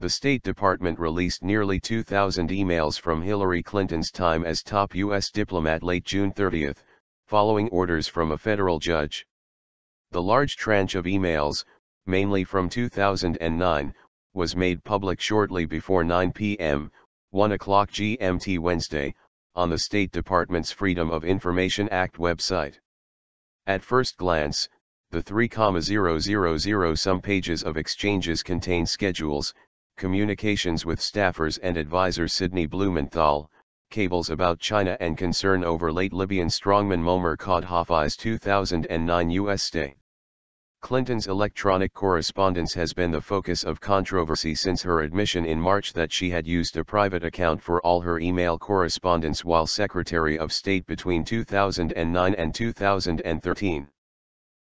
The State Department released nearly 2,000 emails from Hillary Clinton's time as top U.S. diplomat late June 30, following orders from a federal judge. The large tranche of emails, mainly from 2009, was made public shortly before 9 p.m., 1 o'clock GMT Wednesday, on the State Department's Freedom of Information Act website. At first glance, the 3,000 some pages of exchanges contain schedules, communications with staffers and advisor Sidney Blumenthal, cables about China and concern over late Libyan strongman Moamer Kadhafi's 2009 U.S. stay. Clinton's electronic correspondence has been the focus of controversy since her admission in March that she had used a private account for all her email correspondence while Secretary of State between 2009 and 2013.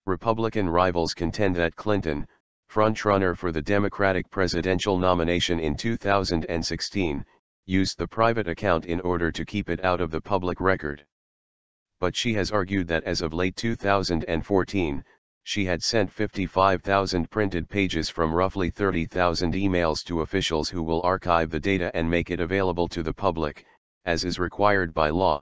Republican rivals contend that Clinton, frontrunner for the Democratic presidential nomination in 2016, used the private account in order to keep it out of the public record. But she has argued that as of late 2014, she had sent 55,000 printed pages from roughly 30,000 emails to officials who will archive the data and make it available to the public, as is required by law.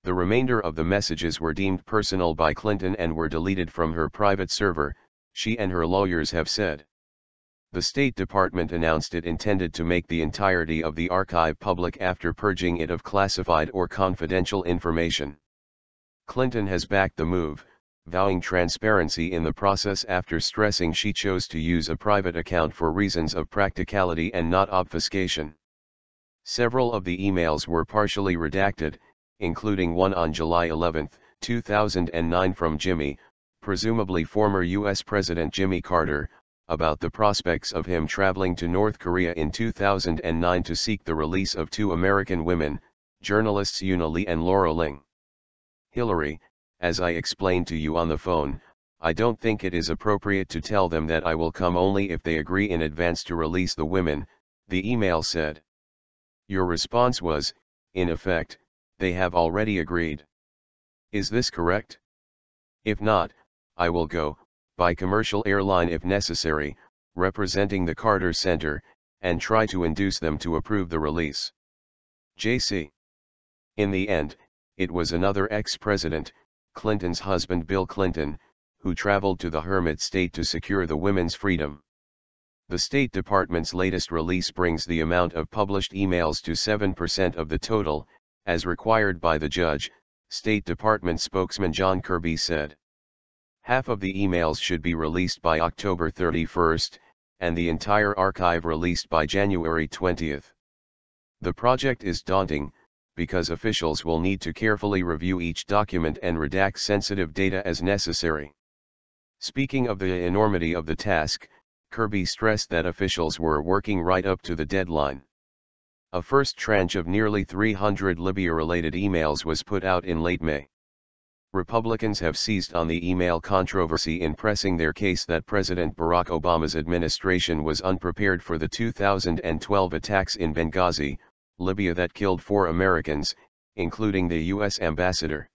The remainder of the messages were deemed personal by Clinton and were deleted from her private server, she and her lawyers have said. The State Department announced it intended to make the entirety of the archive public after purging it of classified or confidential information. Clinton has backed the move, vowing transparency in the process after stressing she chose to use a private account for reasons of practicality and not obfuscation. Several of the emails were partially redacted, including one on July 11, 2009 from Jimmy, presumably former U.S. President Jimmy Carter, about the prospects of him traveling to North Korea in 2009 to seek the release of two American women, journalists Una Lee and Laura Ling. Hillary, as I explained to you on the phone, I don't think it is appropriate to tell them that I will come only if they agree in advance to release the women, the email said. Your response was, in effect, they have already agreed. Is this correct? If not, I will go, by commercial airline if necessary, representing the Carter Center, and try to induce them to approve the release. JC. In the end, it was another ex-president, Clinton's husband Bill Clinton, who traveled to the hermit state to secure the women's freedom. The State Department's latest release brings the amount of published emails to 7% of the total, as required by the judge, State Department spokesman John Kirby said. Half of the emails should be released by October 31, and the entire archive released by January 20. The project is daunting, because officials will need to carefully review each document and redact sensitive data as necessary. Speaking of the enormity of the task, Kirby stressed that officials were working right up to the deadline. A first tranche of nearly 300 Libya-related emails was put out in late May. Republicans have seized on the email controversy in pressing their case that President Barack Obama's administration was unprepared for the 2012 attacks in Benghazi, Libya that killed 4 Americans, including the U.S. ambassador.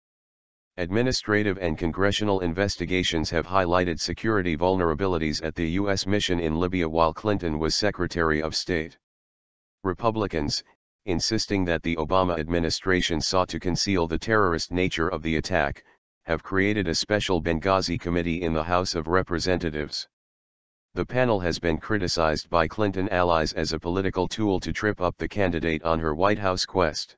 Administrative and congressional investigations have highlighted security vulnerabilities at the U.S. mission in Libya while Clinton was Secretary of State. Republicans, insisting that the Obama administration sought to conceal the terrorist nature of the attack, have created a special Benghazi committee in the House of Representatives. The panel has been criticized by Clinton allies as a political tool to trip up the candidate on her White House quest.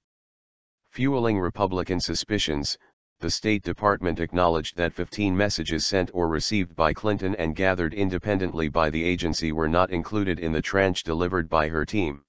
Fueling Republican suspicions, the State Department acknowledged that 15 messages sent or received by Clinton and gathered independently by the agency were not included in the tranche delivered by her team.